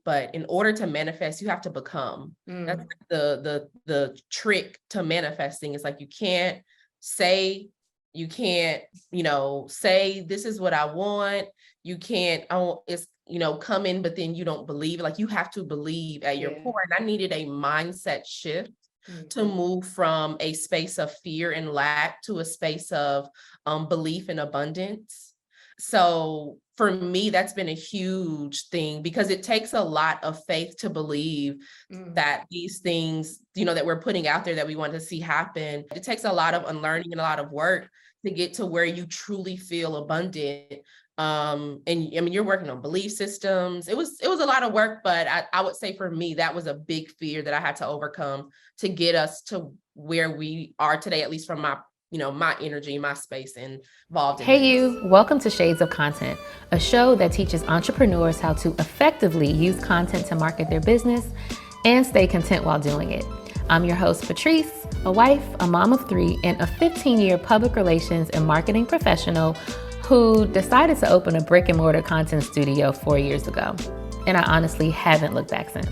but in order to manifest, you have to become. That's like the trick to manifesting. It's like you can't say, say this is what I want. You can't, it's, come in, but then you don't believe. Like you have to believe at your core. And I needed a mindset shift to move from a space of fear and lack to a space of belief and abundance. So for me, that's been a huge thing because it takes a lot of faith to believe that these things, that we're putting out there that we want to see happen. It takes a lot of unlearning and a lot of work to get to where you truly feel abundant. And I mean, you're working on belief systems. It was a lot of work, but I would say for me, that was a big fear that I had to overcome to get us to where we are today, at least from my my energy, my space involved in Hey you, welcome to Shades of Content, a show that teaches entrepreneurs how to effectively use content to market their business and stay content while doing it. I'm your host, Patrice, a wife, a mom of 3, and a 15-year public relations and marketing professional who decided to open a brick and mortar content studio 4 years ago. And I honestly haven't looked back since.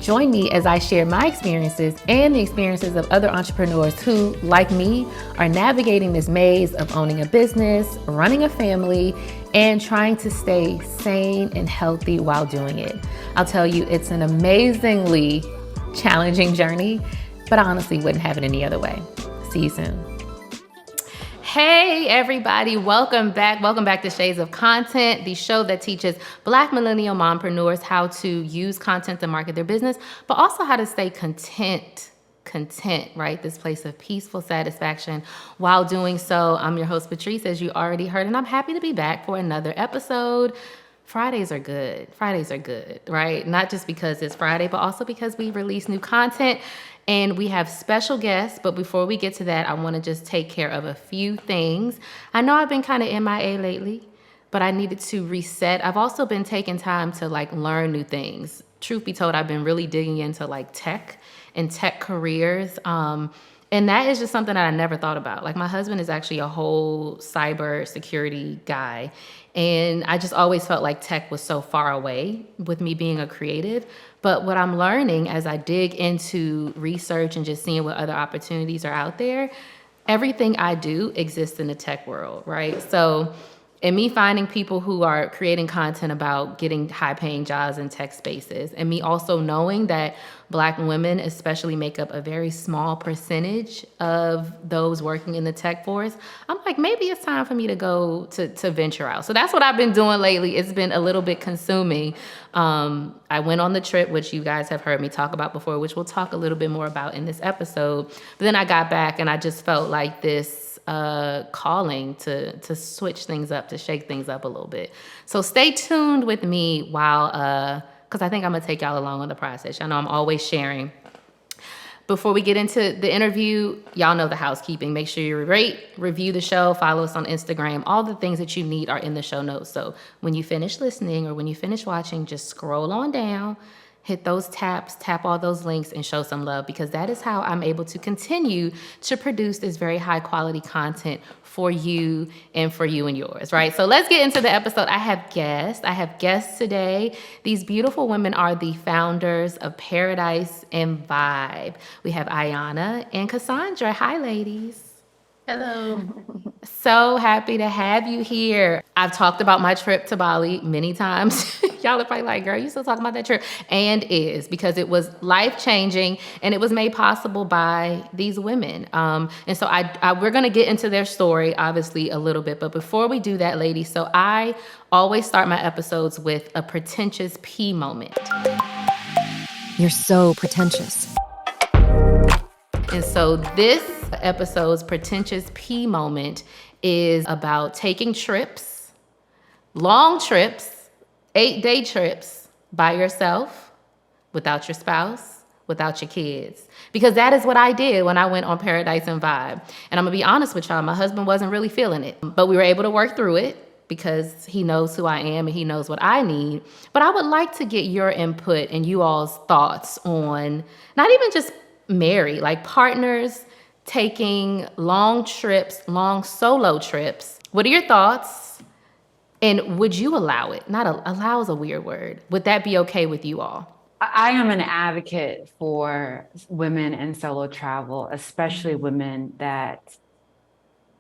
Join me as I share my experiences and the experiences of other entrepreneurs who, like me, are navigating this maze of owning a business, running a family, and trying to stay sane and healthy while doing it. I'll tell you, it's an amazingly challenging journey, but I honestly wouldn't have it any other way. See you soon. Hey everybody, welcome back to Shades of Content, the show that teaches Black millennial mompreneurs how to use content to market their business, but also how to stay content, right? This place of peaceful satisfaction while doing so. I'm your host, Patrice, as you already heard, and I'm happy to be back for another episode. Fridays are good, right? Not just because it's Friday, but also because we release new content. And we have special guests, but before we get to that, I want to just take care of a few things. I know I've been kind of MIA lately, but I needed to reset. I've also been taking time to learn new things. Truth be told, I've been really digging into tech and tech careers. And that is just something that I never thought about. My husband is actually a whole cyber security guy. And I just always felt like tech was so far away with me being a creative. But what I'm learning as I dig into research and just seeing what other opportunities are out there, everything I do exists in the tech world, right? So, and me finding people who are creating content about getting high-paying jobs in tech spaces, and me also knowing that Black women especially make up a very small percentage of those working in the tech force, I'm like, maybe it's time for me to go to venture out. So that's what I've been doing lately. It's been a little bit consuming. I went on the trip, which you guys have heard me talk about before, which we'll talk a little bit more about in this episode. But then I got back and I just felt like this calling to switch things up, to shake things up a little bit. So stay tuned with me while, because I think I'm gonna take y'all along on the process. I know I'm always sharing. Before we get into the interview, y'all know the housekeeping. Make sure you rate, review the show, follow us on Instagram. All the things that you need are in the show notes. So when you finish listening or when you finish watching, just scroll on down, hit those taps, tap all those links, and show some love, because that is how I'm able to continue to produce this very high quality content for you and yours, right? So let's get into the episode. I have guests today. These beautiful women are the founders of Paradise+Vibe. We have Iana and Kasondra. Hi, ladies. Hello. So happy to have you here. I've talked about my trip to Bali many times. Y'all are probably like, girl, you still talking about that trip? And is, because it was life-changing and it was made possible by these women. And so we're going to get into their story, obviously, a little bit. But before we do that, ladies, so I always start my episodes with a pretentious P moment. You're so pretentious. And so this episode's pretentious P moment is about taking trips, long trips, 8-day trips by yourself, without your spouse, without your kids. Because that is what I did when I went on Paradise+Vibe. And I'm gonna be honest with y'all, my husband wasn't really feeling it, but we were able to work through it because he knows who I am and he knows what I need. But I would like to get your input and you all's thoughts on not even just married, partners taking long trips, long solo trips. What are your thoughts? And would you allow it? Allow is a weird word. Would that be okay with you all? I am an advocate for women in solo travel, especially women that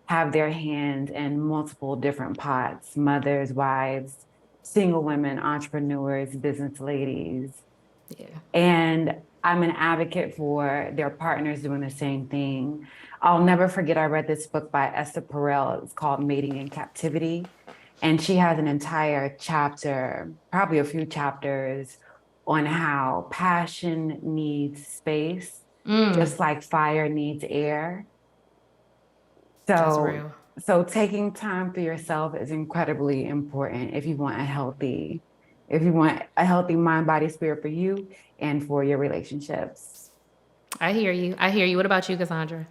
have their hands in multiple different pots, mothers, wives, single women, entrepreneurs, business ladies. Yeah. And I'm an advocate for their partners doing the same thing. I'll never forget, I read this book by Esther Perel. It's called Mating in Captivity. And she has an entire chapter, probably a few chapters, on how passion needs space, just like fire needs air. That's real. So taking time for yourself is incredibly important if you want a healthy mind, body, spirit for you and for your relationships. I hear you. What about you, Kasondra?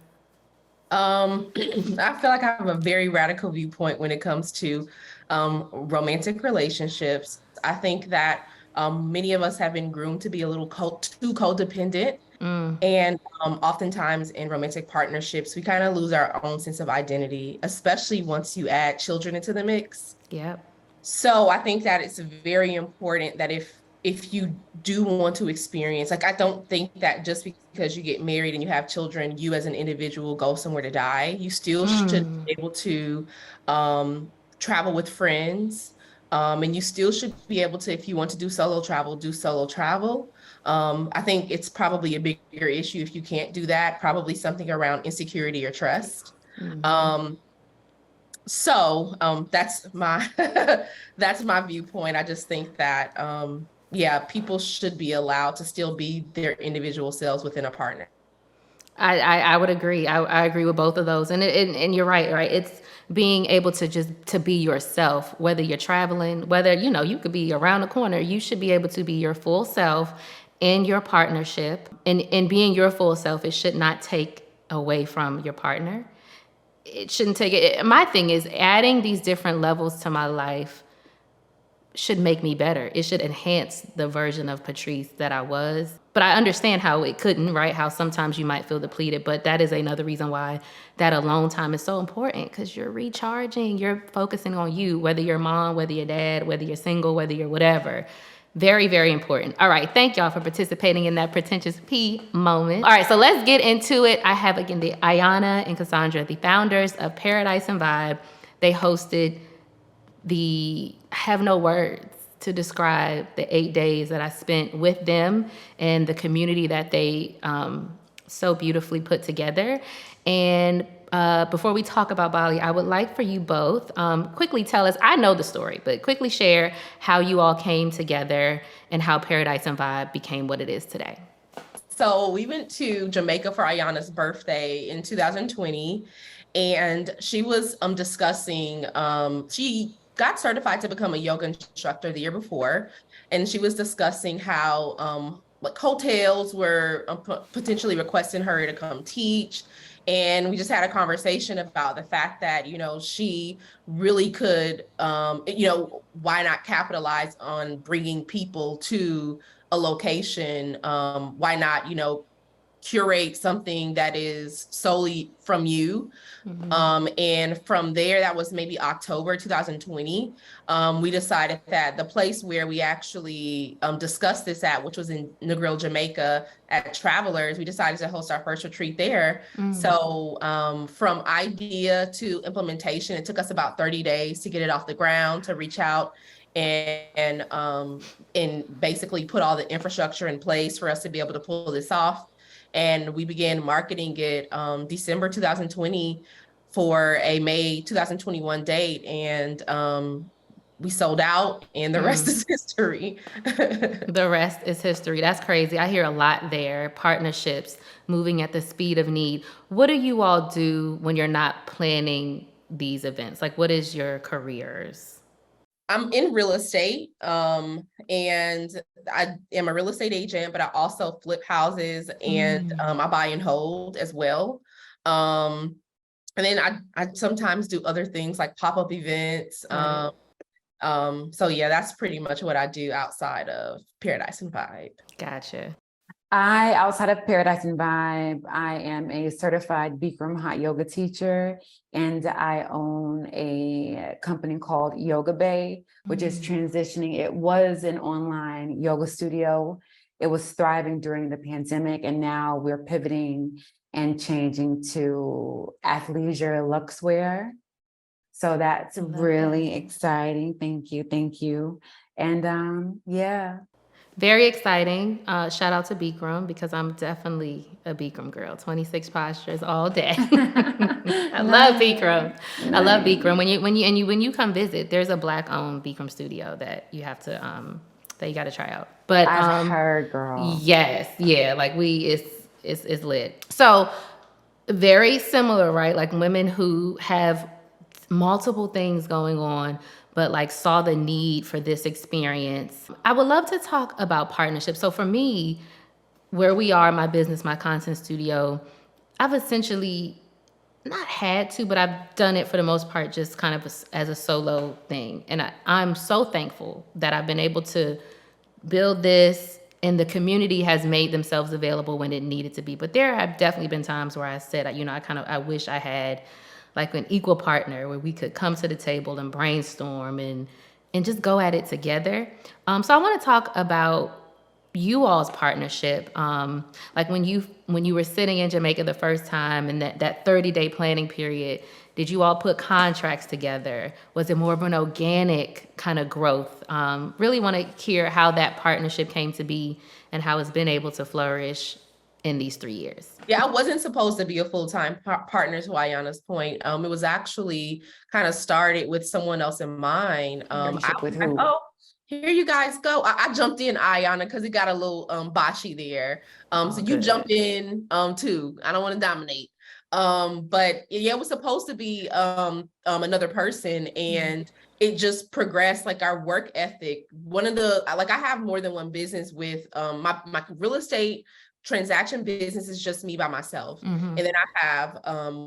I feel like I have a very radical viewpoint when it comes to romantic relationships. I think that many of us have been groomed to be a little too codependent. And oftentimes in romantic partnerships, we kind of lose our own sense of identity, especially once you add children into the mix. Yep. So I think that it's very important that if you do want to experience, like, I don't think that just because you get married and you have children, you as an individual go somewhere to die. You still should be able to travel with friends. And you still should be able to, if you want to do solo travel, do solo travel. I think it's probably a bigger issue if you can't do that, probably something around insecurity or trust. So that's my that's my viewpoint. I just think that people should be allowed to still be their individual selves within a partner. I would agree. I agree with both of those. And you're right? It's being able to be yourself, whether you're traveling, whether, you could be around the corner, you should be able to be your full self in your partnership. And being your full self, it should not take away from your partner. It shouldn't take it. My thing is adding these different levels to my life should make me better. It should enhance the version of Patrice that I was. But I understand how it couldn't, right? How sometimes you might feel depleted, but that is another reason why that alone time is so important, because you're recharging, you're focusing on you, whether you're mom, whether you're dad, whether you're single, whether you're whatever. Very, very important. All right. Thank y'all for participating in that pretentious P moment. All right. So let's get into it. I have, again, the Iana and Kasondra, the founders of Paradise+Vibe. They hosted I have no words to describe the 8 days that I spent with them and the community that they so beautifully put together. And before we talk about Bali, I would like for you both quickly tell us, I know the story, but quickly share how you all came together and how Paradise+Vibe became what it is today. So we went to Jamaica for Ayana's birthday in 2020, and she was discussing, she got certified to become a yoga instructor the year before, and she was discussing how like hotels were potentially requesting her to come teach. And we just had a conversation about the fact that, she really could, why not capitalize on bringing people to a location? Why not, curate something that is solely from you. And from there, that was maybe October 2020. We decided that the place where we actually discussed this at, which was in Negril, Jamaica at Travelers, we decided to host our first retreat there. So from idea to implementation, it took us about 30 days to get it off the ground, to reach out and basically put all the infrastructure in place for us to be able to pull this off. And we began marketing it December 2020 for a May 2021 date. And we sold out, and the rest is history. The rest is history. That's crazy. I hear a lot there. Partnerships, moving at the speed of need. What do you all do when you're not planning these events? Like, what is your careers? I'm in real estate, and I am a real estate agent, but I also flip houses, and I buy and hold as well. And then I sometimes do other things like pop-up events. So yeah, that's pretty much what I do outside of Paradise+Vibe. Gotcha. Outside of Paradise and Vibe, I am a certified Bikram hot yoga teacher, and I own a company called Yoga Bay, which is transitioning. It was an online yoga studio. It was thriving during the pandemic, and now we're pivoting and changing to athleisure luxwear. So that's really exciting. Thank you. Thank you. And yeah. Very exciting. Shout out to Bikram, because I'm definitely a Bikram girl. 26 postures all day. I love Bikram. I love Bikram. When you come visit, there's a Black-owned Bikram studio that you have to that you got to try out. But I've heard, girl. Yes, yeah, like it's lit. So very similar, right? Like women who have multiple things going on, but like saw the need for this experience. I would love to talk about partnerships. So for me, where we are, my business, my content studio, I've essentially not had to, but I've done it for the most part just kind of as a solo thing. And I'm so thankful that I've been able to build this, and the community has made themselves available when it needed to be. But there have definitely been times where I said, I wish I had like an equal partner where we could come to the table and brainstorm and just go at it together. So I want to talk about you all's partnership. Like when you were sitting in Jamaica the first time, and that 30-day planning period, did you all put contracts together? Was it more of an organic kind of growth? Really want to hear how that partnership came to be and how it's been able to flourish in these 3 years. Yeah, I wasn't supposed to be a full-time partner, to Iana's point. It was actually kind of started with someone else in mind. With who? Here you guys go. I jumped in, Iana, because it got a little botchy there. So you jump in too. I don't want to dominate. But yeah, it was supposed to be another person, and it just progressed. Like our work ethic. I have more than one business with my real estate transaction business is just me by myself. And then I have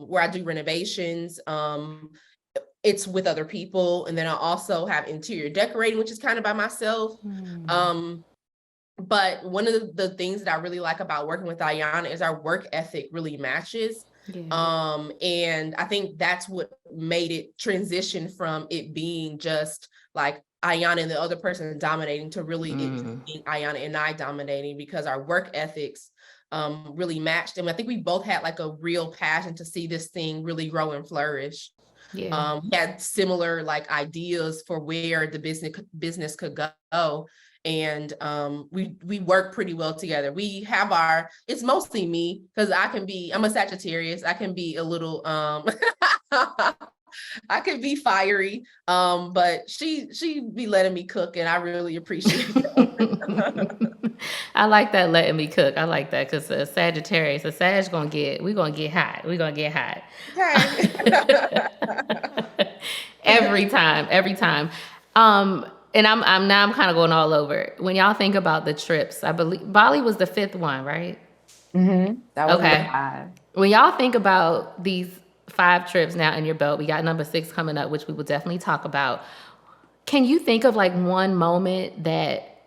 where I do renovations. It's with other people. And then I also have interior decorating, which is kind of by myself. But one of the things that I really like about working with Iana is our work ethic really matches. Yeah. And I think that's what made it transition from it being just like Iana and the other person dominating to really it being Iana and I dominating, because our work ethics really matched. And I think we both had like a real passion to see this thing really grow and flourish. Yeah. We had similar like ideas for where the business could go. And we work pretty well together. We have it's mostly me, because I'm a Sagittarius. I can be a little I can be fiery, but she be letting me cook, and I really appreciate it. I like that, letting me cook. I like that, because a Sagittarius, we're gonna get hot. We're gonna get hot. Okay. every time. And I'm kind of going all over. When y'all think about the trips, I believe Bali was the 5th one, right? That was okay. 5. When y'all think about these 5 trips now in your belt, we got number 6 coming up, which we will definitely talk about. Can you think of like one moment that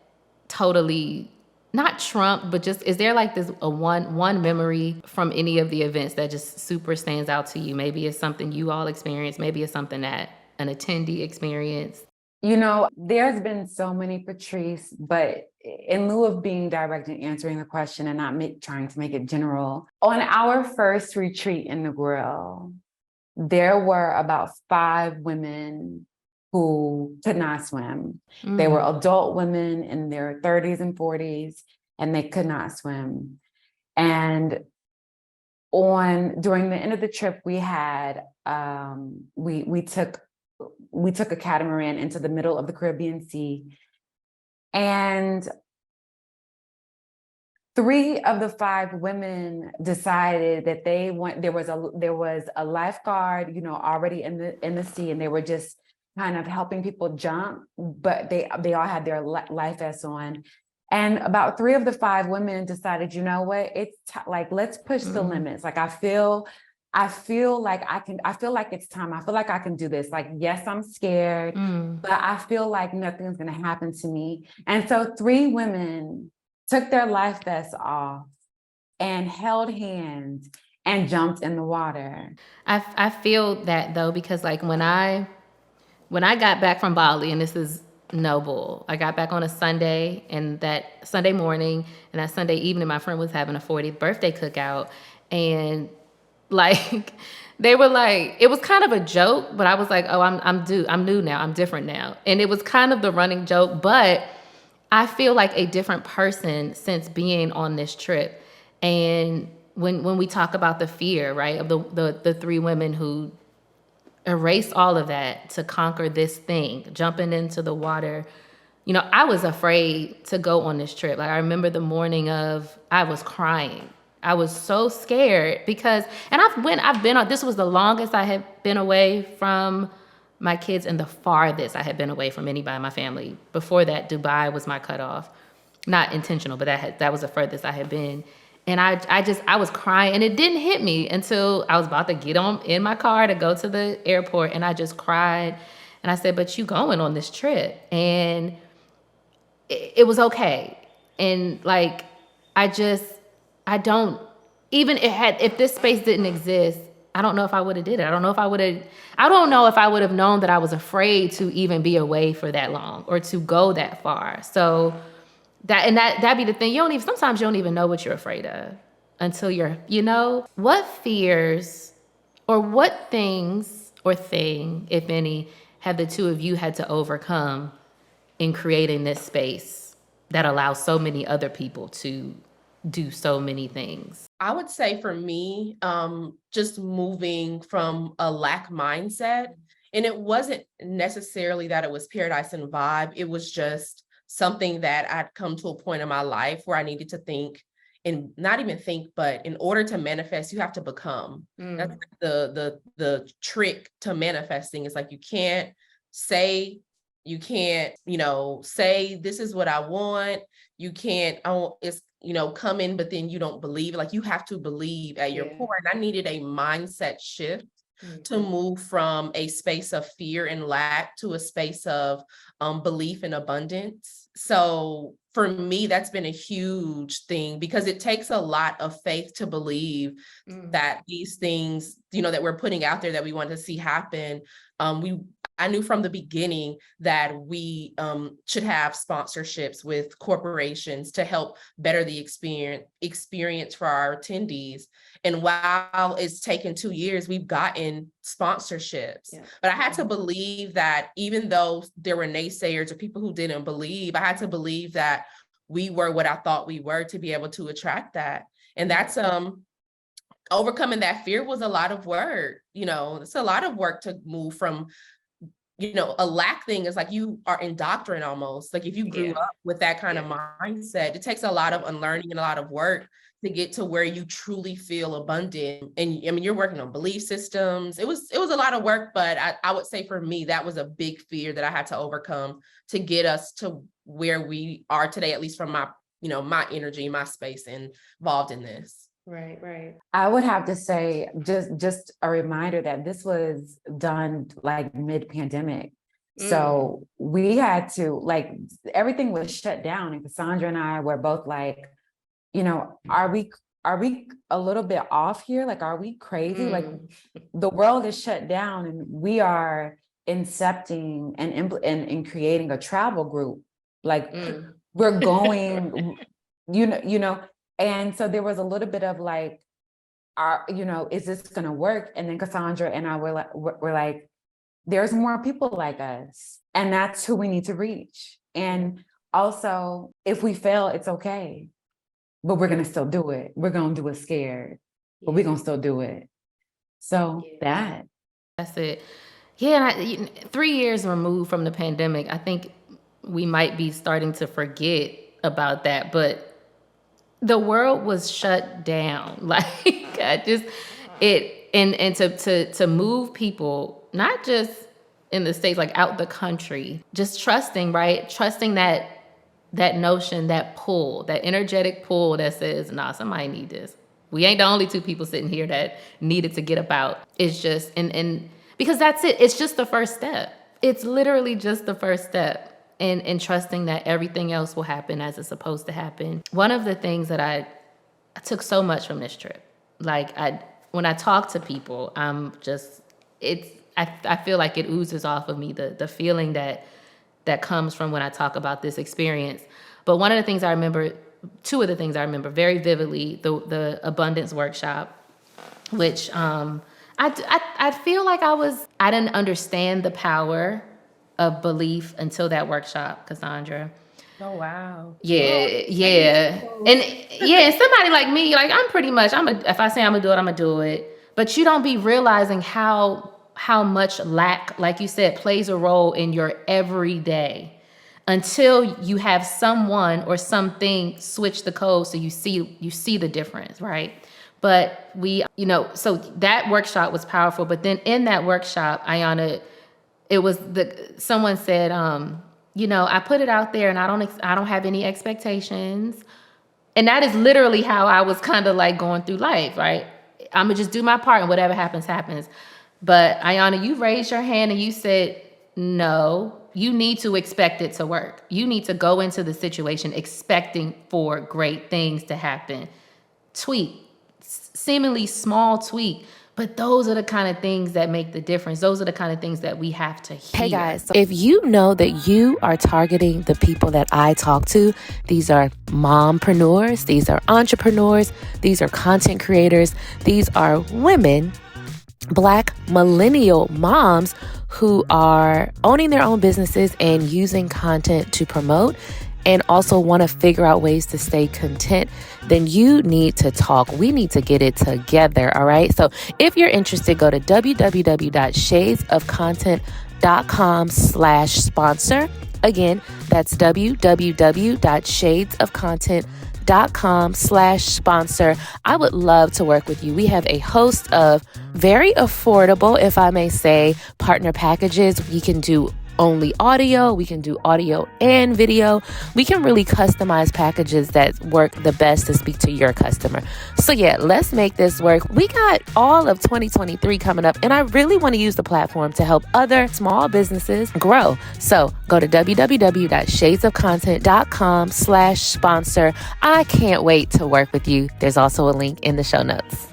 totally not trumped, but just, is there like this one memory from any of the events that just super stands out to you? Maybe it's something you all experienced. Maybe it's something that an attendee experienced. You know, there's been so many, Patrice, but in lieu of being direct and answering the question and not trying to make it general, on our first retreat in the grill, there were about 5 women who could not swim. They were adult women in their 30s and 40s, and they could not swim. And during the end of the trip, we had we took a catamaran into the middle of the Caribbean Sea, and 3 of the 5 women decided that there was a lifeguard, already in the sea, and they were just kind of helping people jump, but they all had their life vests on. And about 3 of the 5 women decided, you know what, it's like, let's push the limits. Like, I feel like it's time. I feel like I can do this. Like, yes, I'm scared, but I feel like nothing's going to happen to me. And so 3 women took their life vests off and held hands and jumped in the water. I feel that though, because like when I got back from Bali, and this is no bull, I got back on a Sunday, and that Sunday morning and that Sunday evening, my friend was having a 40th birthday cookout, and like they were like, it was kind of a joke, but I was like, oh, I'm new now, I'm different now, and it was kind of the running joke, but I feel like a different person since being on this trip. And when we talk about the fear, right, of the three women who erased all of that to conquer this thing, jumping into the water. You know, I was afraid to go on this trip. Like I remember the morning I was crying. I was so scared because, and I've been on, this was the longest I had been away from my kids and the farthest I had been away from anybody in my family. Before that, Dubai was my cutoff. Not intentional, but that was the furthest I had been. And I was crying, and it didn't hit me until I was about to get in my car to go to the airport, and I just cried. And I said, but you going on this trip. And it was okay. And like, I don't, even if this space didn't exist, I don't know if I would have did it. I don't know if I would have known that I was afraid to even be away for that long or to go that far. So that'd be the thing. Sometimes you don't even know what you're afraid of until what fears or what things or thing, if any, have the two of you had to overcome in creating this space that allows so many other people to do so many things? I would say for me, just moving from a lack mindset, and it wasn't necessarily that it was Paradise and Vibe. It was just something that I'd come to a point in my life where I needed to think, and not even think, but in order to manifest, you have to become. That's the trick to manifesting. It's like you can't say this is what I want. You can't, come in, but then you don't believe. Like you have to believe at your core. And I needed a mindset shift to move from a space of fear and lack to a space of belief and abundance. So for me, that's been a huge thing because it takes a lot of faith to believe that these things, that we're putting out there that we want to see happen. I knew from the beginning that we should have sponsorships with corporations to help better the experience for our attendees. And while it's taken 2 years, we've gotten sponsorships. Yeah. But I had to believe that even though there were naysayers or people who didn't believe, I had to believe that we were what I thought we were to be able to attract that. And that's overcoming that fear was a lot of work. It's a lot of work to move from a lack thing is like you are indoctrinated almost. Like if you grew up with that kind of mindset, it takes a lot of unlearning and a lot of work to get to where you truly feel abundant. And I mean, you're working on belief systems. It was a lot of work, but I would say for me, that was a big fear that I had to overcome to get us to where we are today, at least from my, my energy, my space involved in this. Right. I would have to say just a reminder that this was done like mid-pandemic. So we had to, like, everything was shut down, and Kasondra and I were both like, are we a little bit off here? Like, are we crazy? Like the world is shut down and we are incepting and creating a travel group. Like we're going, and so there was a little bit of like, is this going to work? And then Kasondra and I were like, there's more people like us, and that's who we need to reach. And also, if we fail, it's okay, but we're going to still do it. We're going to do it scared, but we're going to still do it. So that's it. Yeah. And 3 years removed from the pandemic, I think we might be starting to forget about that, but the world was shut down. Like and to move people, not just in the States, like out the country, just trusting that notion, that pull, that energetic pull that says, nah, somebody need this. We ain't the only two people sitting here that needed to get about. It's just, and because that's it. It's just the first step. It's literally just the first step. and trusting that everything else will happen as it's supposed to happen. One of the things that I took so much from this trip, like when I talk to people, I feel like it oozes off of me, the feeling that comes from when I talk about this experience. But one of the things I remember, two of the things I remember very vividly, the abundance workshop, which I feel like I didn't understand the power of belief until that workshop, Kasondra. Oh, wow. Yeah. And somebody like me, like if I say I'm gonna do it, I'm gonna do it. But you don't be realizing how much lack, like you said, plays a role in your everyday until you have someone or something switch the code so you see the difference, right? But so that workshop was powerful. But then in that workshop, Iana, someone said, I put it out there and I don't have any expectations. And that is literally how I was kind of like going through life, right? I'm gonna just do my part and whatever happens, happens. But Iana, you raised your hand and you said, no, you need to expect it to work. You need to go into the situation expecting for great things to happen. Tweak, seemingly small tweak. But those are the kind of things that make the difference. Those are the kind of things that we have to hear. Hey guys, if you know that you are targeting the people that I talk to, these are mompreneurs, these are entrepreneurs, these are content creators, these are women, Black millennial moms who are owning their own businesses and using content to promote and also want to figure out ways to stay content, then you need to talk. We need to get it together, all right? So if you're interested, go to www.shadesofcontent.com/sponsor. Again, that's www.shadesofcontent.com/sponsor. I would love to work with you. We have a host of very affordable, if I may say, partner packages. We can do only audio. We can do audio and video. We can really customize packages that work the best to speak to your customer. So yeah, let's make this work. We got all of 2023 coming up, and I really want to use the platform to help other small businesses grow. So go to www.shadesofcontent.com/sponsor. I can't wait to work with you. There's also a link in the show notes.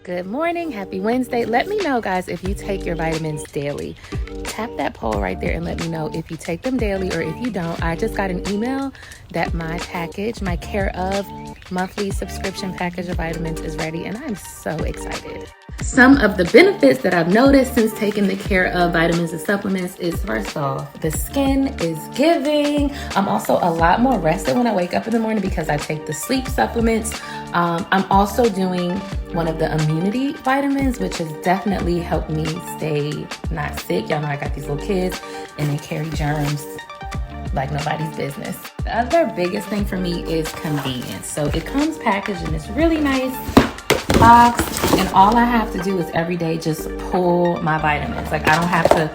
Good morning. Happy Wednesday. Let me know, guys, if you take your vitamins daily. Tap that poll right there and let me know if you take them daily or if you don't. I just got an email that my package, my Care Of monthly subscription package of vitamins is ready, and I'm so excited. Some of the benefits that I've noticed since taking the Care Of vitamins and supplements is, first off, the skin is giving. I'm also a lot more rested when I wake up in the morning because I take the sleep supplements. I'm also doing one of the immunity vitamins, which has definitely helped me stay not sick. Y'all know I got these little kids and they carry germs like nobody's business. The other biggest thing for me is convenience. So it comes packaged in this really nice box, and all I have to do is every day just pull my vitamins. Like I don't have to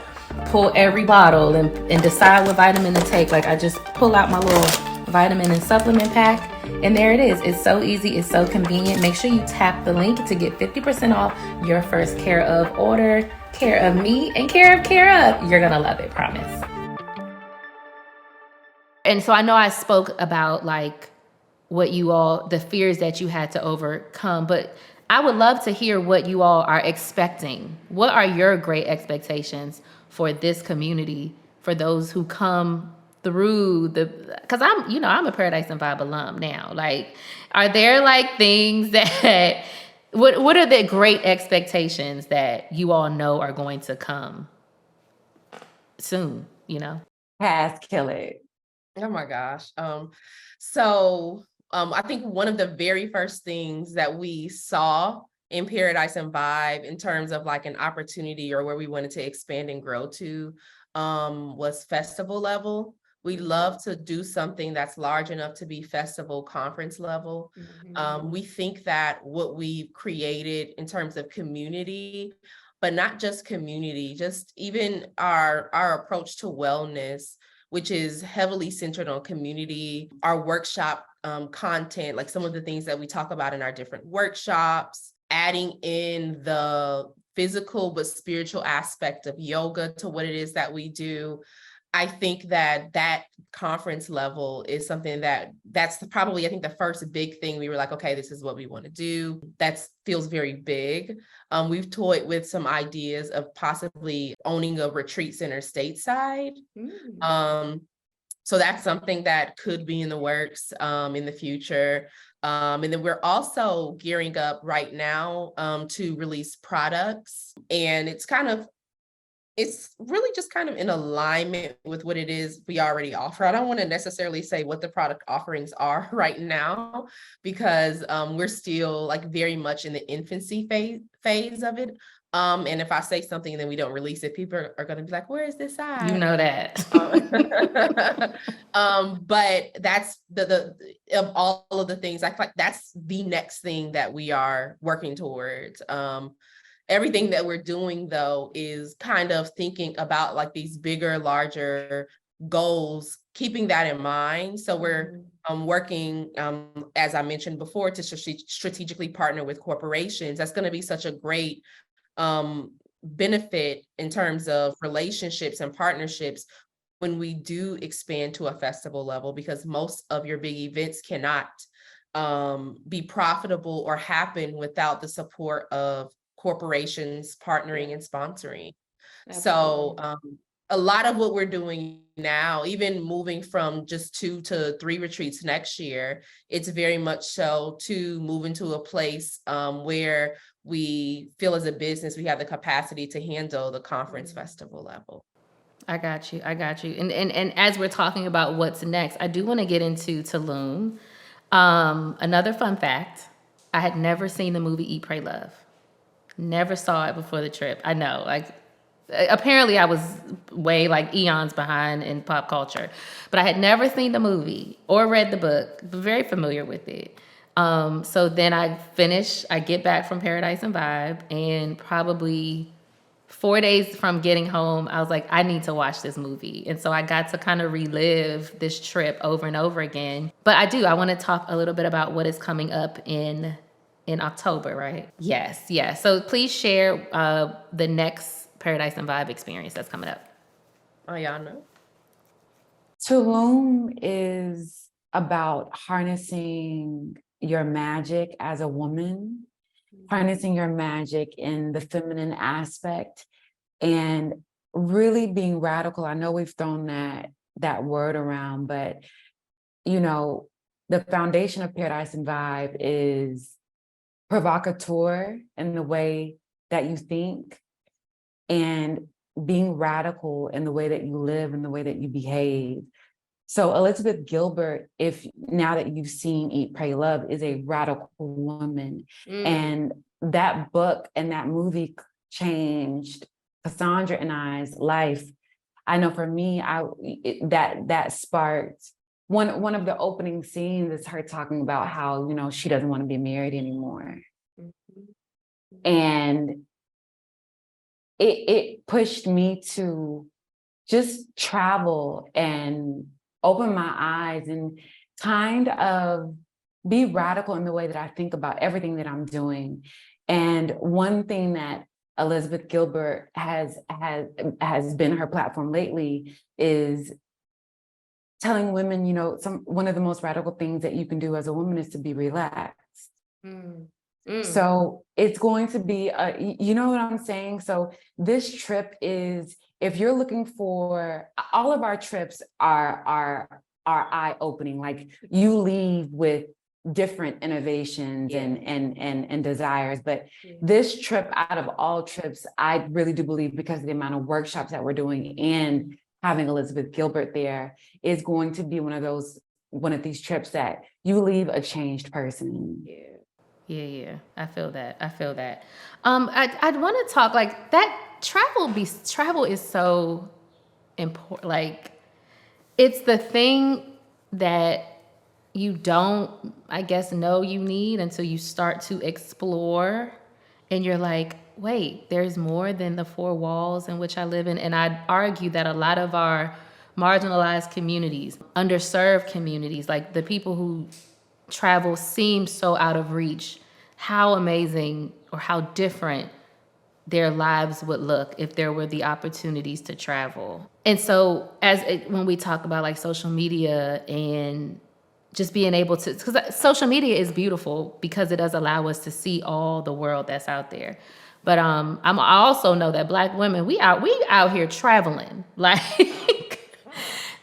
pull every bottle and decide what vitamin to take. Like I just pull out my little vitamin and supplement pack, and there it is. It's so easy. It's so convenient. Make sure you tap the link to get 50% off your first Care Of order. Care Of me and Care Of. You're gonna love it, promise. And so I know I spoke about like the fears that you had to overcome, but I would love to hear what you all are expecting. What are your great expectations for this community, for those who come through because I'm a Paradise+Vibe alum now. Like, are there like things that, what are the great expectations that you all know are going to come soon, Kill it. Oh my gosh. I think one of the very first things that we saw in Paradise+Vibe in terms of like an opportunity or where we wanted to expand and grow to was festival level. We love to do something that's large enough to be festival conference level. Mm-hmm. We think that what we've created in terms of community, but not just community, just even our approach to wellness, which is heavily centered on community, our workshop content, like some of the things that we talk about in our different workshops, adding in the physical but spiritual aspect of yoga to what it is that we do. I think that conference level is something that's probably, I think, the first big thing we were like, okay, this is what we want to do. That feels very big. We've toyed with some ideas of possibly owning a retreat center stateside. So that's something that could be in the works in the future. And then we're also gearing up right now to release products. And it's really just kind of in alignment with what it is we already offer. I don't want to necessarily say what the product offerings are right now, because we're still like very much in the infancy phase of it. And if I say something and then we don't release it, people are going to be like, where is this at? You know that. But that's the of all of the things, I feel like that's the next thing that we are working towards. Everything that we're doing, though, is kind of thinking about like these bigger, larger goals, keeping that in mind. So we're working, as I mentioned before, to strategically partner with corporations. That's going to be such a great benefit in terms of relationships and partnerships when we do expand to a festival level, because most of your big events cannot be profitable or happen without the support of corporations partnering and sponsoring. Absolutely. So a lot of what we're doing now, even moving from just 2 to 3 retreats next year, it's very much so to move into a place where we feel as a business, we have the capacity to handle the conference festival level. I got you. And as we're talking about what's next, I do want to get into Tulum. Another fun fact, I had never seen the movie Eat, Pray, Love. Never saw it before the trip. I know, like, apparently I was way like eons behind in pop culture, but I had never seen the movie or read the book, but very familiar with it. So then I get back from Paradise+Vibe, and probably 4 days from getting home, I was like, I need to watch this movie. And so I got to kind of relive this trip over and over again. But I want to talk a little bit about what is coming up in October, right? Yes. So please share the next Paradise+Vibe experience that's coming up. Iana? Tulum is about harnessing your magic as a woman, harnessing your magic in the feminine aspect, and really being radical. I know we've thrown that word around, but you know, the foundation of Paradise+Vibe is provocateur in the way that you think, and being radical in the way that you live and the way that you behave. So Elizabeth Gilbert, if now that you've seen Eat, Pray, Love, is a radical woman. And that book and that movie changed Kasondra and I's life. I know for me, that sparked one of the opening scenes is her talking about how, you know, she doesn't want to be married anymore. And it pushed me to just travel and open my eyes and kind of be radical in the way that I think about everything that I'm doing. And one thing that Elizabeth Gilbert has been her platform lately is telling women, you know, one of the most radical things that you can do as a woman is to be relaxed. So it's going to be, you know what I'm saying? So this trip is, if you're looking for, all of our trips are eye-opening. Like, you leave with different innovations and desires. But this trip, out of all trips, I really do believe, because of the amount of workshops that we're doing and having Elizabeth Gilbert there, is going to be one of these trips that you leave a changed person. Yeah. I feel that. I'd want to talk like that. Travel is so important. Like, it's the thing that you don't, I guess, know you need until you start to explore, and you're like, wait, there's more than the 4 walls in which I live in. And I'd argue that a lot of our marginalized communities, underserved communities, like the people who travel seem so out of reach. How amazing, or how different their lives would look if there were the opportunities to travel. And so when we talk about like social media and just being able to, because social media is beautiful because it does allow us to see all the world that's out there. But I also know that Black women, we out here traveling. Like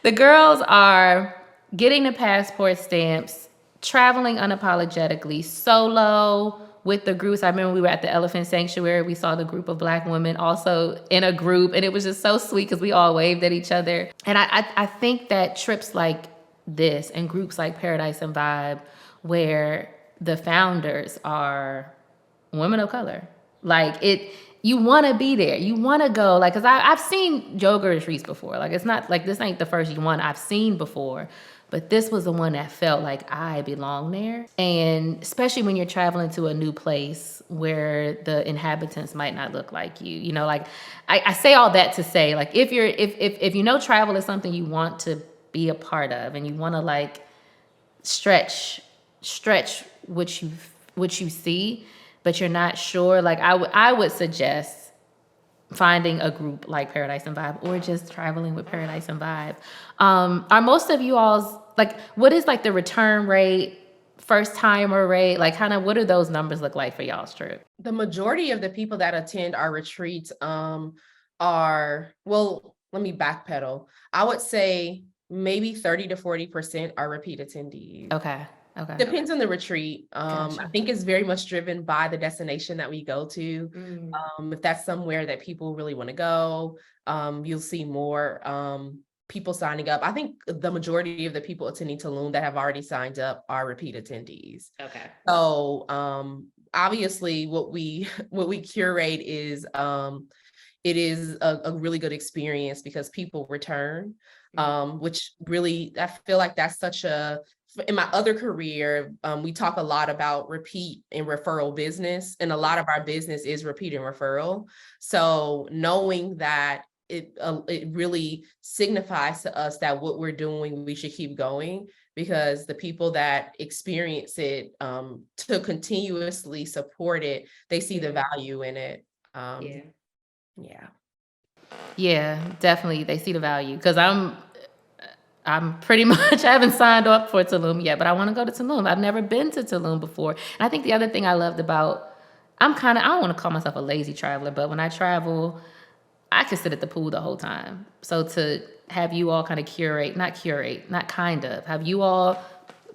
the girls are getting the passport stamps, traveling unapologetically, solo, with the groups. I remember we were at the Elephant Sanctuary. We saw the group of Black women also in a group, and it was just so sweet because we all waved at each other. And I think that trips like this and groups like Paradise+Vibe, where the founders are women of color, you want to be there. You want to go, like, because I've seen yoga retreats before. Like, it's not like this ain't the first one I've seen before. But this was the one that felt like I belong there. And especially when you're traveling to a new place where the inhabitants might not look like you. You know, like I say all that to say, like, if you know travel is something you want to be a part of and you want to like stretch what you see, but you're not sure, like I would suggest finding a group like Paradise+Vibe or just traveling with Paradise+Vibe. Are most of you all's, like, what is like the return rate, first timer rate? Like, kind of what do those numbers look like for y'all's trip? The majority of the people that attend our retreats are, well, let me backpedal. I would say maybe 30 to 40% are repeat attendees. Okay. Depends on the retreat. Gotcha. I think it's very much driven by the destination that we go to. If that's somewhere that people really want to go, you'll see more people signing up. I think the majority of the people attending Tulum that have already signed up are repeat attendees. Okay. So obviously what we curate is it is a really good experience because people return, which really, I feel like that's such a, in my other career, we talk a lot about repeat and referral business, and a lot of our business is repeat and referral. So knowing that it really signifies to us that what we're doing, we should keep going, because the people that experience it to continuously support it, they see the value in it. Yeah, definitely. They see the value, because I'm pretty much, I haven't signed up for Tulum yet, but I want to go to Tulum. I've never been to Tulum before. And I think the other thing I loved about, I don't want to call myself a lazy traveler, but when I travel, I can sit at the pool the whole time. So to have you all kind of have you all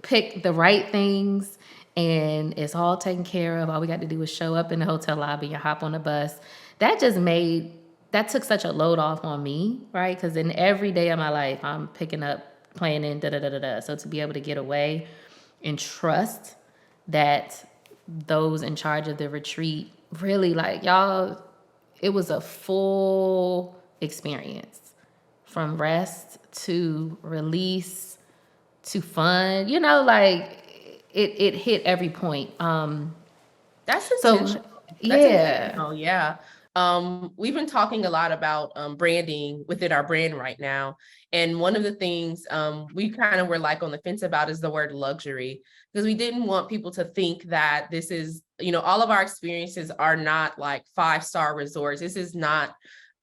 pick the right things, and it's all taken care of. All we got to do is show up in the hotel lobby and hop on the bus. That took such a load off on me, right? Because in every day of my life, I'm picking up, planning, da-da-da-da-da. So to be able to get away and trust that those in charge of the retreat really, like, y'all, it was a full experience, from rest to release to fun, like it hit every point. That's intentional. Yeah. We've been talking a lot about branding within our brand right now. And one of the things we kind of were like on the fence about is the word luxury, because we didn't want people to think that this is, all of our experiences are not like 5-star resorts. This is not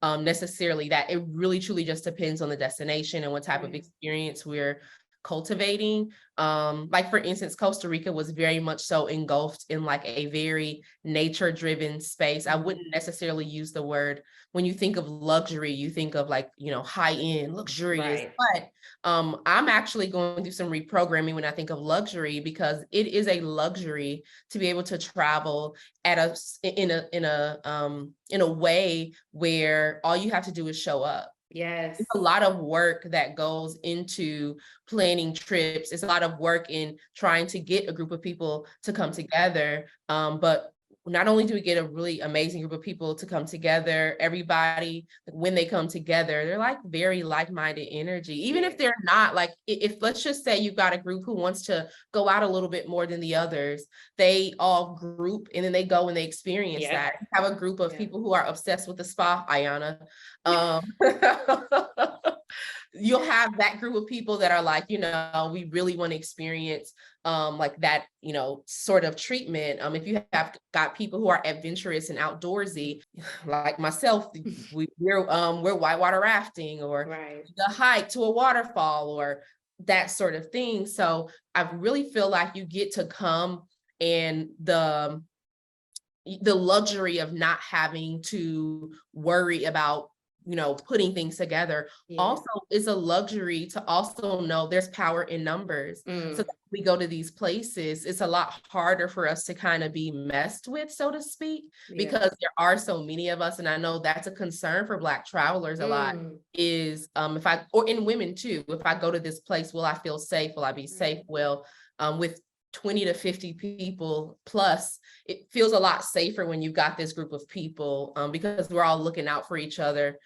necessarily that. It really truly just depends on the destination and what type of experience we're cultivating. Like, for instance, Costa Rica was very much so engulfed in like a very nature-driven space. I wouldn't necessarily use the word, when you think of luxury, you think of like, high-end, luxurious. Right. But I'm actually going through some reprogramming when I think of luxury, because it is a luxury to be able to travel in a way where all you have to do is show up. Yes. It's a lot of work that goes into planning trips. It's a lot of work in trying to get a group of people to come together. But not only do we get a really amazing group of people to come together, everybody, when they come together, they're like very like-minded energy. Even if they're not, like, if let's just say you've got a group who wants to go out a little bit more than the others, they all group and then they go and they experience that. We have a group of people who are obsessed with the spa, Iana. you'll have that group of people that are like, we really want to experience like that, sort of treatment. If you have got people who are adventurous and outdoorsy, like myself, we're whitewater rafting or the hike to a waterfall or that sort of thing. So I really feel like you get to come, and the luxury of not having to worry about putting things together also is a luxury, to also know there's power in numbers. So that we go to these places, it's a lot harder for us to kind of be messed with, so to speak, because there are so many of us. And I know that's a concern for Black travelers a lot, is or in women too, if I go to this place, will I feel safe? Will I be safe? Well, with 20 to 50 people plus, it feels a lot safer when you've got this group of people, because we're all looking out for each other,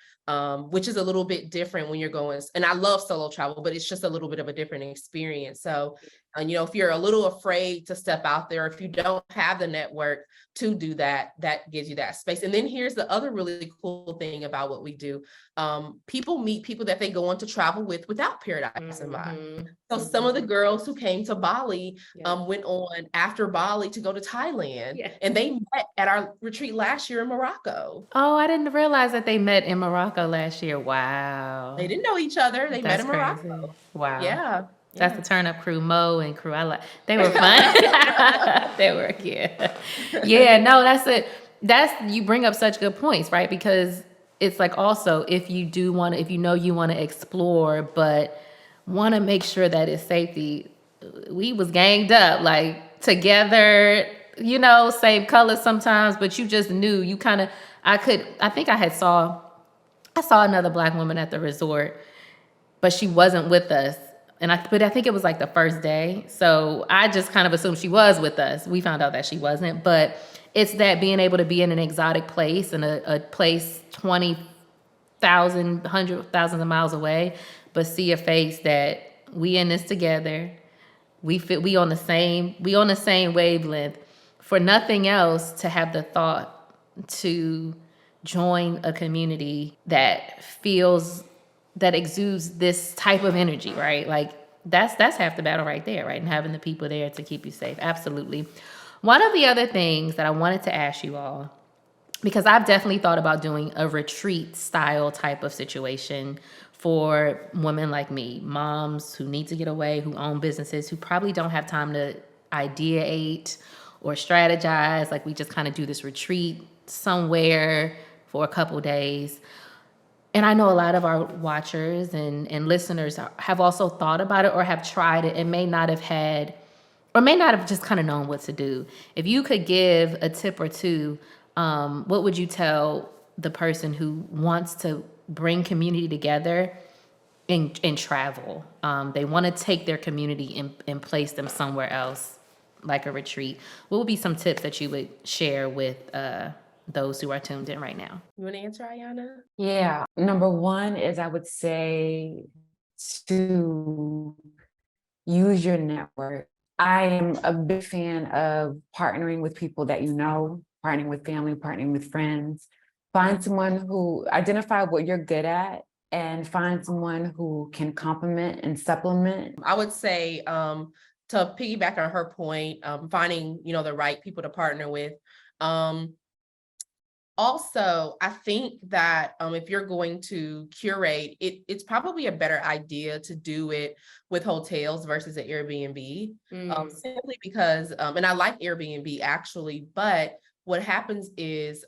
which is a little bit different when you're going. And I love solo travel, but it's just a little bit of a different experience. So, if you're a little afraid to step out there, if you don't have the network to do that, that gives you that space. And then here's the other really cool thing about what we do. People meet people that they go on to travel with without Paradise and Vibe. So some of the girls who came to Bali went on after Bali to go to Thailand, and they met at our retreat last year in Morocco. Oh, I didn't realize that they met in Morocco last year. Wow. They didn't know each other. They met in Morocco. Crazy. Wow. Yeah. That's the Turn Up crew, Mo and crew. They were fun. They were, yeah. No, that's it. You bring up such good points, right? Because it's like, also, if you do want to, if you want to explore, but want to make sure that it's safety, we was ganged up, like together, same colors sometimes, but you just knew I saw another Black woman at the resort, but she wasn't with us. But I think it was like the first day. So I just kind of assumed she was with us. We found out that she wasn't. But it's that being able to be in an exotic place, and a place 20,000, 100,000 miles away, but see a face that we in this together. We on the same wavelength. For nothing else, to have the thought to join a community that exudes this type of energy, right? Like that's half the battle right there, right? And having the people there to keep you safe. Absolutely. One of the other things that I wanted to ask you all, because I've definitely thought about doing a retreat style type of situation for women like me, moms who need to get away, who own businesses, who probably don't have time to ideate or strategize. Like, we just kind of do this retreat somewhere for a couple days. And I know a lot of our watchers and listeners have also thought about it, or have tried it, and may not have just kind of known what to do. If you could give a tip or two, what would you tell the person who wants to bring community together in travel? They want to take their community and place them somewhere else, like a retreat. What would be some tips that you would share with those who are tuned in right now? You want to answer, Iana? Yeah. Number one is, I would say to use your network. I am a big fan of partnering with people that partnering with family, partnering with friends. Find someone who identify what you're good at, and find someone who can complement and supplement. I would say, to piggyback on her point, finding, the right people to partner with. Also, I think that if you're going to curate, it's probably a better idea to do it with hotels versus an Airbnb, simply because, and I like Airbnb actually, but what happens is,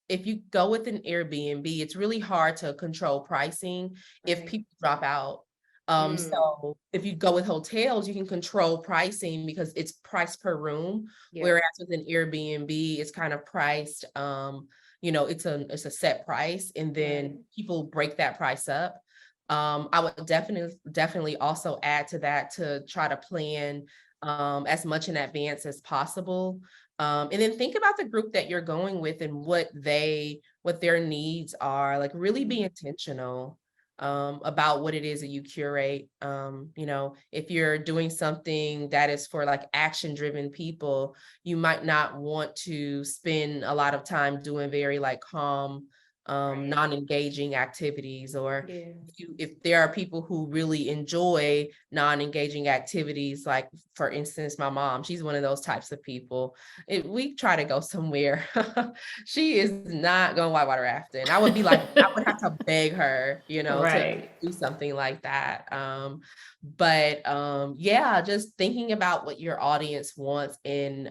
if you go with an Airbnb, it's really hard to control pricing if people drop out. So if you go with hotels, you can control pricing because it's priced per room, whereas with an Airbnb, it's kind of priced, it's a set price, and then people break that price up. I would definitely also add to that to try to plan as much in advance as possible. And then think about the group that you're going with and what their needs are. Like, really be intentional about what it is that you curate. If you're doing something that is for like action-driven people, you might not want to spend a lot of time doing very like calm non-engaging activities, or if there are people who really enjoy non-engaging activities, like for instance, my mom, she's one of those types of people. If we try to go somewhere, she is not going whitewater rafting. I would be like, I would have to beg her, to do something like that. But yeah, just thinking about what your audience wants and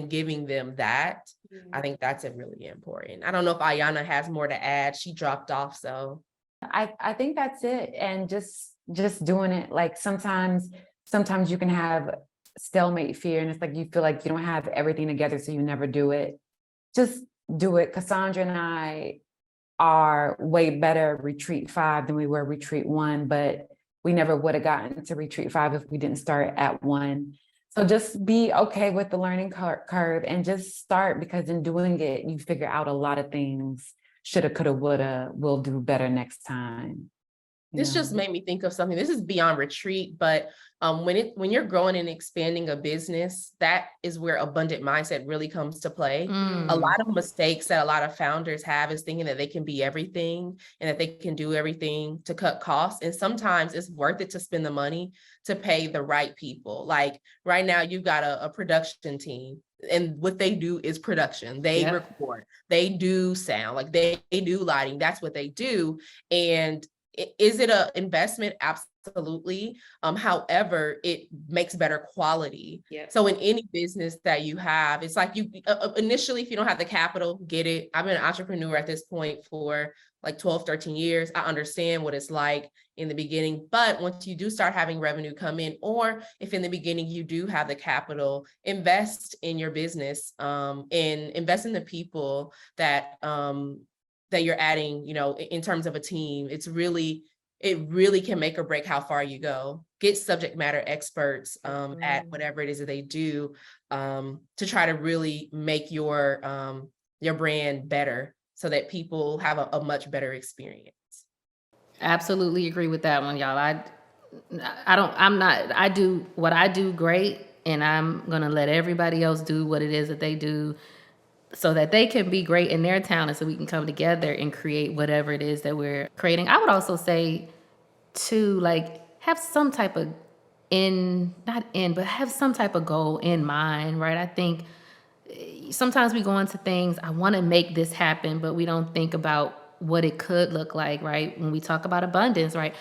giving them that. I think that's really important. I don't know if Iana has more to add. She dropped off, so. I think that's it. And just doing it. Like sometimes you can have stalemate fear, and it's like you feel like you don't have everything together, so you never do it. Just do it. Kasondra and I are way better at Retreat 5 than we were Retreat 1, but we never would have gotten to Retreat 5 if we didn't start at 1. So just be okay with the learning curve and just start, because in doing it, you figure out a lot of things. Shoulda, coulda, woulda, we'll do better next time. This just made me think of something. This is beyond retreat, but when you're growing and expanding a business, that is where abundant mindset really comes to play. A lot of mistakes that a lot of founders have is thinking that they can be everything and that they can do everything to cut costs. And sometimes it's worth it to spend the money to pay the right people. Like right now, you've got a production team, and what they do is production. They record, they do sound, like they do lighting. That's what they do. And is it an investment? Absolutely. However, it makes better quality. So in any business that you have, it's like you initially, if you don't have the capital, get it. I've been an entrepreneur at this point for like 12, 13 years. I understand what it's like in the beginning, but once you do start having revenue come in, or if in the beginning you do have the capital, invest in your business, and invest in the people that you're adding, in terms of a team. It really can make or break how far you go. Get subject matter experts at whatever it is that they do, to try to really make your brand better so that people have a much better experience. Absolutely agree with that one, y'all. I do what I do great, and I'm going to let everybody else do what it is that they do, so that they can be great in their town, and so we can come together and create whatever it is that we're creating. I would also say to have some type of have some type of goal in mind, right? I think sometimes we go into things, I want to make this happen, but we don't think about what it could look like, right? When we talk about abundance, right?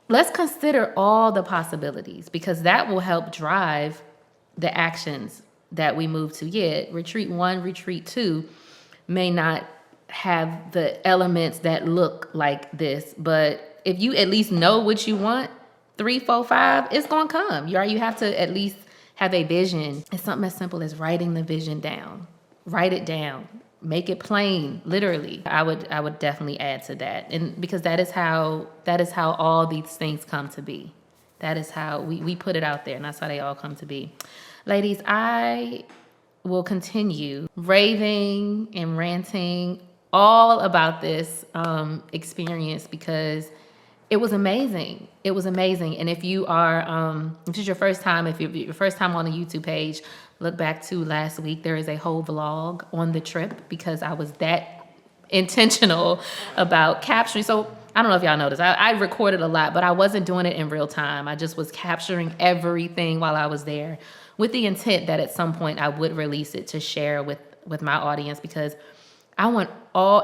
Let's consider all the possibilities, because that will help drive the actions that we move to. Retreat 1, Retreat 2 may not have the elements that look like this, but if you at least know what you want, 3, 4, 5, it's gonna come. You have to at least have a vision. It's something as simple as writing the vision down. Write it down. Make it plain, literally. I would definitely add to that. And because that is how all these things come to be. That is how we put it out there, and that's how they all come to be. Ladies, I will continue raving and ranting all about this experience, because it was amazing. It was amazing. And if you are, if this is your first time, if you're your first time on the YouTube page, look back to last week. There is a whole vlog on the trip, because I was that intentional about capturing. So I don't know if y'all noticed, I recorded a lot, but I wasn't doing it in real time. I just was capturing everything while I was there, with the intent that at some point I would release it to share with my audience, because I want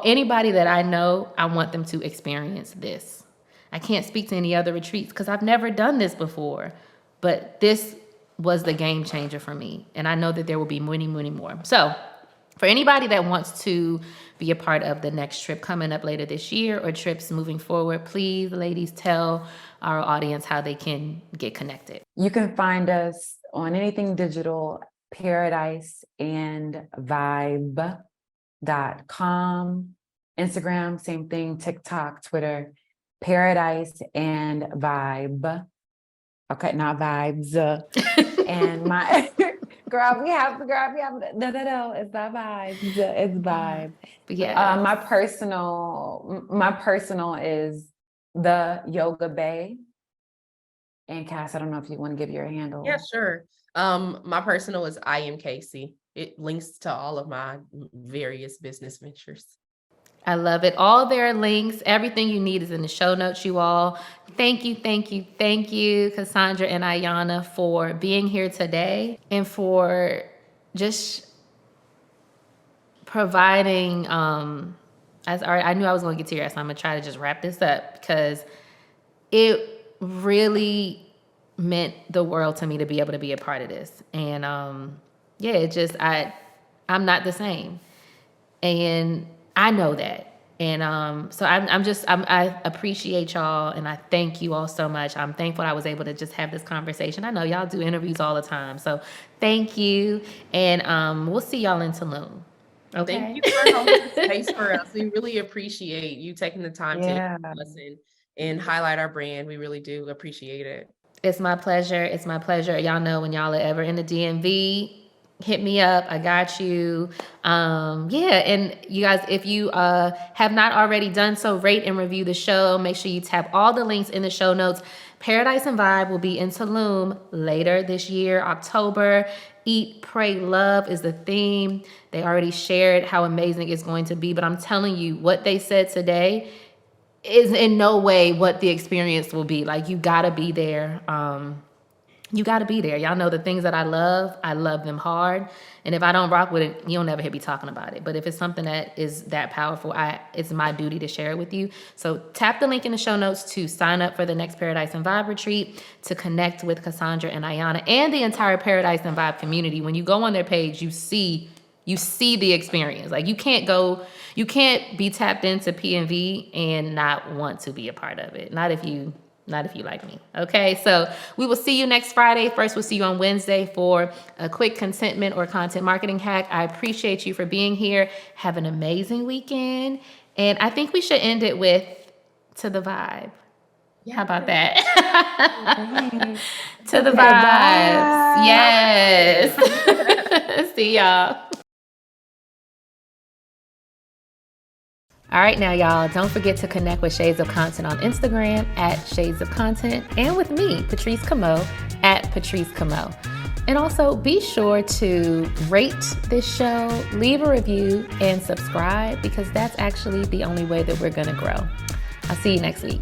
anybody that I know, I want them to experience this. I can't speak to any other retreats because I've never done this before, but this was the game changer for me. And I know that there will be many, many more. So for anybody that wants to be a part of the next trip coming up later this year, or trips moving forward, please, ladies, tell our audience how they can get connected. You can find us on anything digital, Paradise+Vibe.com, Instagram, same thing, TikTok, Twitter, Paradise and Vibe. Okay, not vibes. And my girl, we have no, it's not vibes, it's vibe. But yeah, my personal is the Yoga Bay. And Cass, I don't know if you want to give your handle. Yeah, sure. My personal is I am Casey. It links to all of my various business ventures. I love it. All their links, everything you need is in the show notes, you all. Thank you, Kasondra and Iana, for being here today and for just providing, I knew I was going to get to your, so I'm going to try to just wrap this up because it really meant the world to me to be able to be a part of this. And I'm not the same. And I know that. And so I appreciate y'all, and I thank you all so much. I'm thankful I was able to just have this conversation. I know y'all do interviews all the time, so thank you. And we'll see y'all in Tulum. Okay. Thank you for holding the space for us. We really appreciate you taking the time to interview us and highlight our brand. We really do appreciate it. It's my pleasure. It's my pleasure. Y'all know when y'all are ever in the DMV, hit me up. I got you. And you guys, if you have not already done so, rate and review the show. Make sure you tap all the links in the show notes. Paradise+Vibe will be in Tulum later this year, October. Eat, Pray, Love is the theme. They already shared how amazing it's going to be, but I'm telling you, what they said today is in no way what the experience will be. Like, you gotta be there. You got to be there. Y'all know the things that I love them hard. And if I don't rock with it, you'll never hear me talking about it. But if it's something that is that powerful, it's my duty to share it with you. So tap the link in the show notes to sign up for the next Paradise+Vibe retreat, to connect with Kasondra and Iana and the entire Paradise+Vibe community. When you go on their page, you see the experience. Like, you can't be tapped into PNV and not want to be a part of it. Not if you like me. Okay, so we will see you next Friday. First, we'll see you on Wednesday for a quick contentment or content marketing hack. I appreciate you for being here. Have an amazing weekend. And I think we should end it with To the Vibe. Yeah. How about that? To the vibes. Yes. See y'all. All right, now, y'all, don't forget to connect with Shades of Content on Instagram @Shades of Content, and with me, Patrice Camo, @Patrice Camo. And also be sure to rate this show, leave a review, and subscribe, because that's actually the only way that we're going to grow. I'll see you next week.